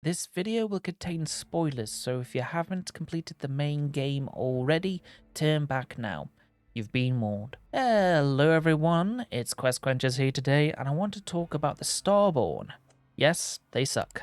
This video will contain spoilers, so if you haven't completed the main game already, turn back now. You've been warned. Hello everyone, it's Quest Quenchers here today, and I want to talk about the Starborn. Yes, they suck.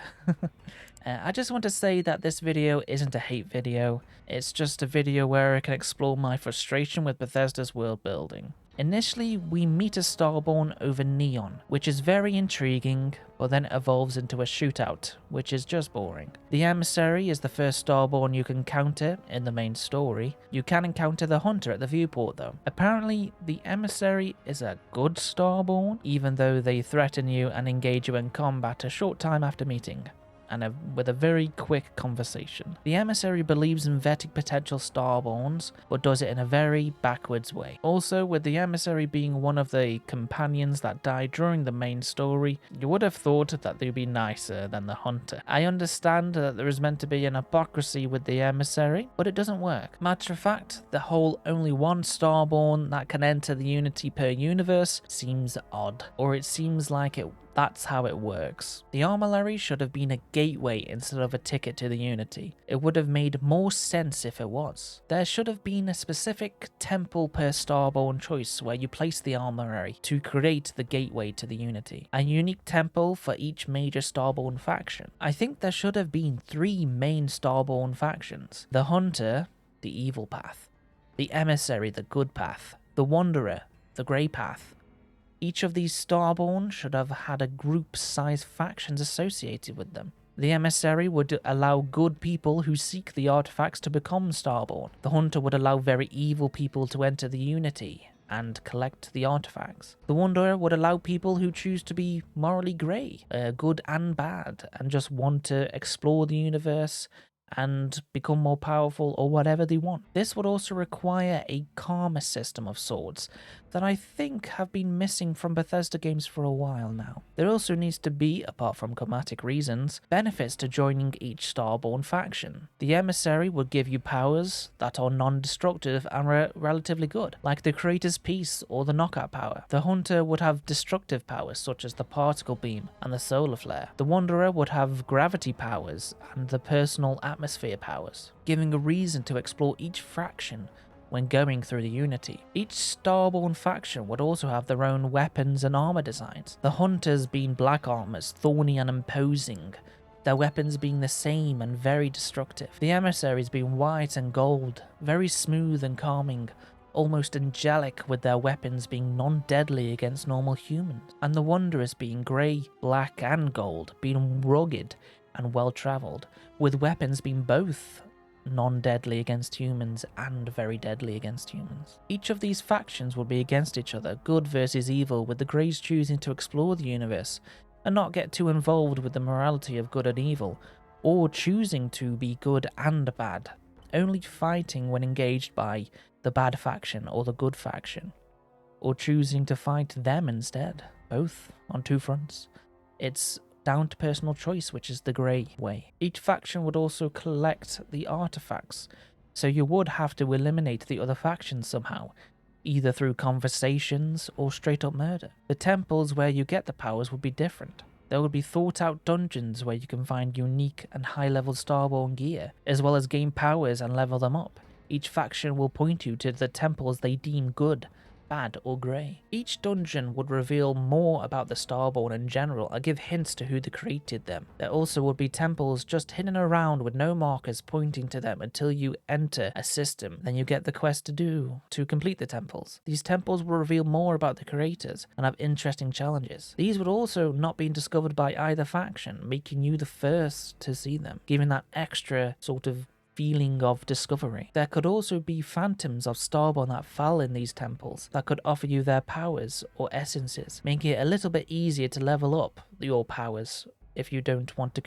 I just want to say that this video isn't a hate video, it's just a video where I can explore my frustration with Bethesda's world building. Initially, we meet a Starborn over Neon, which is very intriguing, but then evolves into a shootout, which is just boring. The Emissary is the first Starborn you can encounter in the main story. You can encounter the Hunter at the viewport though. Apparently, the Emissary is a good Starborn, even though they threaten you and engage you in combat a short time after meeting. And with a very quick conversation. The Emissary believes in vetting potential Starborns, but does it in a very backwards way. Also, with the Emissary being one of the companions that died during the main story, you would have thought that they'd be nicer than the Hunter. I understand that there is meant to be an hypocrisy with the Emissary, but it doesn't work. Matter of fact, the whole only one Starborn that can enter the Unity per universe seems odd, or it seems like that's how it works. The Armillary should have been a gateway instead of a ticket to the Unity. It would have made more sense if it was. There should have been a specific temple per Starborn choice where you place the Armillary to create the gateway to the Unity. A unique temple for each major Starborn faction. I think there should have been 3 main Starborn factions. The Hunter, the evil path. The Emissary, the good path. The Wanderer, the grey path. Each of these Starborn should have had a group-sized factions associated with them. The Emissary would allow good people who seek the artifacts to become Starborn. The Hunter would allow very evil people to enter the Unity and collect the artifacts. The Wanderer would allow people who choose to be morally grey, good and bad, and just want to explore the universe and become more powerful or whatever they want. This would also require a karma system of sorts that I think have been missing from Bethesda games for a while now. There also needs to be, apart from karmatic reasons, benefits to joining each Starborn faction. The Emissary would give you powers that are non-destructive and relatively good, like the Creator's Peace or the Knockout power. The Hunter would have destructive powers such as the Particle Beam and the Solar Flare. The Wanderer would have gravity powers and the personal atmosphere powers, giving a reason to explore each faction when going through the Unity. Each Starborn faction would also have their own weapons and armor designs. The Hunters being black armors, thorny and imposing, their weapons being the same and very destructive. The Emissaries being white and gold, very smooth and calming, almost angelic, with their weapons being non-deadly against normal humans. And the Wanderers being grey, black and gold, being rugged and well-travelled, with weapons being both non-deadly against humans and very deadly against humans. Each of these factions would be against each other, good versus evil, with the Greys choosing to explore the universe and not get too involved with the morality of good and evil, or choosing to be good and bad, only fighting when engaged by the bad faction or the good faction, or choosing to fight them instead, both on 2 fronts. It's down to personal choice, which is the grey way. Each faction would also collect the artifacts, so you would have to eliminate the other factions somehow, either through conversations or straight up murder. The temples where you get the powers would be different. There would be thought out dungeons where you can find unique and high level Starborn gear, as well as gain powers and level them up. Each faction will point you to the temples they deem good, bad or grey. Each dungeon would reveal more about the Starborn in general and give hints to who created them. There also would be temples just hidden around with no markers pointing to them until you enter a system. Then you get the quest to complete the temples. These temples will reveal more about the creators and have interesting challenges. These would also not be discovered by either faction, making you the first to see them, giving that extra sort of feeling of discovery. There could also be phantoms of Starborn that fell in these temples that could offer you their powers or essences, making it a little bit easier to level up your powers if you don't want to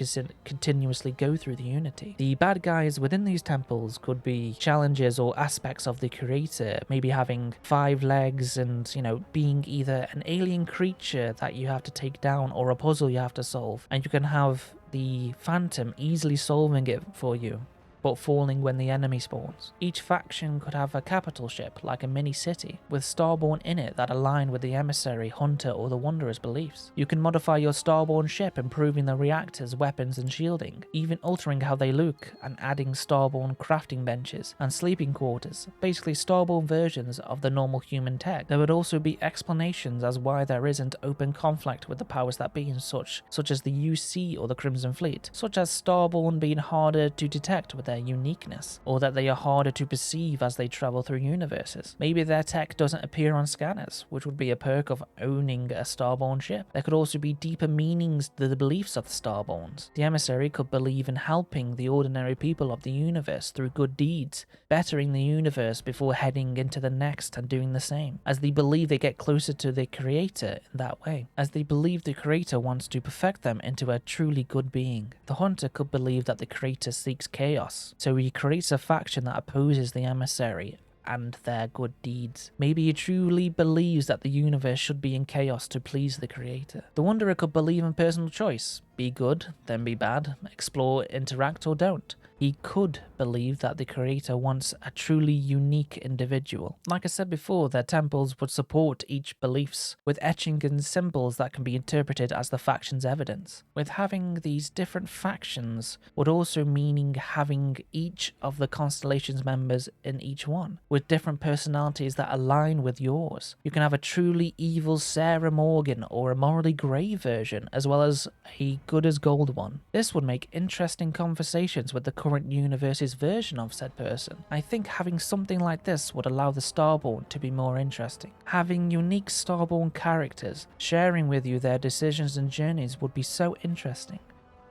continuously go through the Unity. The bad guys within these temples could be challenges or aspects of the creator, maybe having 5 legs and, being either an alien creature that you have to take down or a puzzle you have to solve, and you can have the Phantom easily solving it for you but falling when the enemy spawns. Each faction could have a capital ship, like a mini city, with Starborn in it that align with the emissary, hunter, or the wanderer's beliefs. You can modify your Starborn ship, improving the reactors, weapons, and shielding, even altering how they look and adding Starborn crafting benches and sleeping quarters, basically Starborn versions of the normal human tech. There would also be explanations as why there isn't open conflict with the powers that be, such as the UC or the Crimson Fleet, such as Starborn being harder to detect with their uniqueness, or that they are harder to perceive as they travel through universes. Maybe their tech doesn't appear on scanners, which would be a perk of owning a Starborn ship. There could also be deeper meanings to the beliefs of the Starborns. The emissary could believe in helping the ordinary people of the universe through good deeds, bettering the universe before heading into the next and doing the same, as they believe they get closer to the creator in that way, as they believe the creator wants to perfect them into a truly good being. The hunter could believe that the creator seeks chaos, so he creates a faction that opposes the emissary and their good deeds. Maybe he truly believes that the universe should be in chaos to please the creator. The wanderer could believe in personal choice. Be good, then be bad, explore, interact, or don't. He could believe that the creator wants a truly unique individual. Like I said before, their temples would support each beliefs, with etching and symbols that can be interpreted as the faction's evidence. With having these different factions would also meaning having each of the constellation's members in each one, with different personalities that align with yours. You can have a truly evil Sarah Morgan or a morally grey version, as well as a good as gold one. This would make interesting conversations with the current universe's version of said person. I think having something like this would allow the Starborn to be more interesting. Having unique Starborn characters sharing with you their decisions and journeys would be so interesting.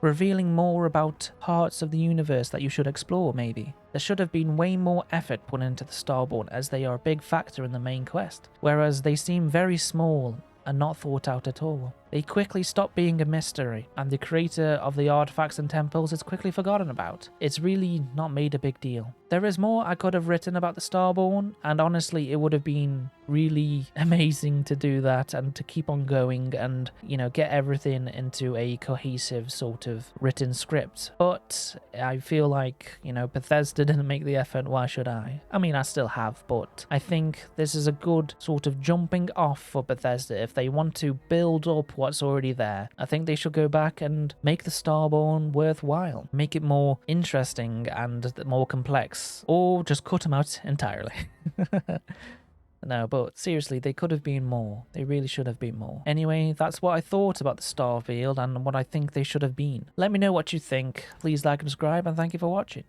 Revealing more about parts of the universe that you should explore, maybe. There should have been way more effort put into the Starborn, as they are a big factor in the main quest, whereas they seem very small and not thought out at all. They quickly stop being a mystery, and the creator of the artifacts and temples is quickly forgotten about. It's really not made a big deal. There is more I could have written about the Starborn, and honestly it would have been really amazing to do that and to keep on going and, you know, get everything into a cohesive sort of written script. But I feel like, you know, Bethesda didn't make the effort, why should I? I mean, I still have, but I think this is a good sort of jumping off for Bethesda. If they want to build up what's already there, I think they should go back and make the Starborn worthwhile, make it more interesting and more complex, or just cut them out entirely. No, but seriously, they could have been more. They really should have been more. Anyway, that's what I thought about the Starfield and what I think they should have been. Let me know what you think. Please like and subscribe, and thank you for watching.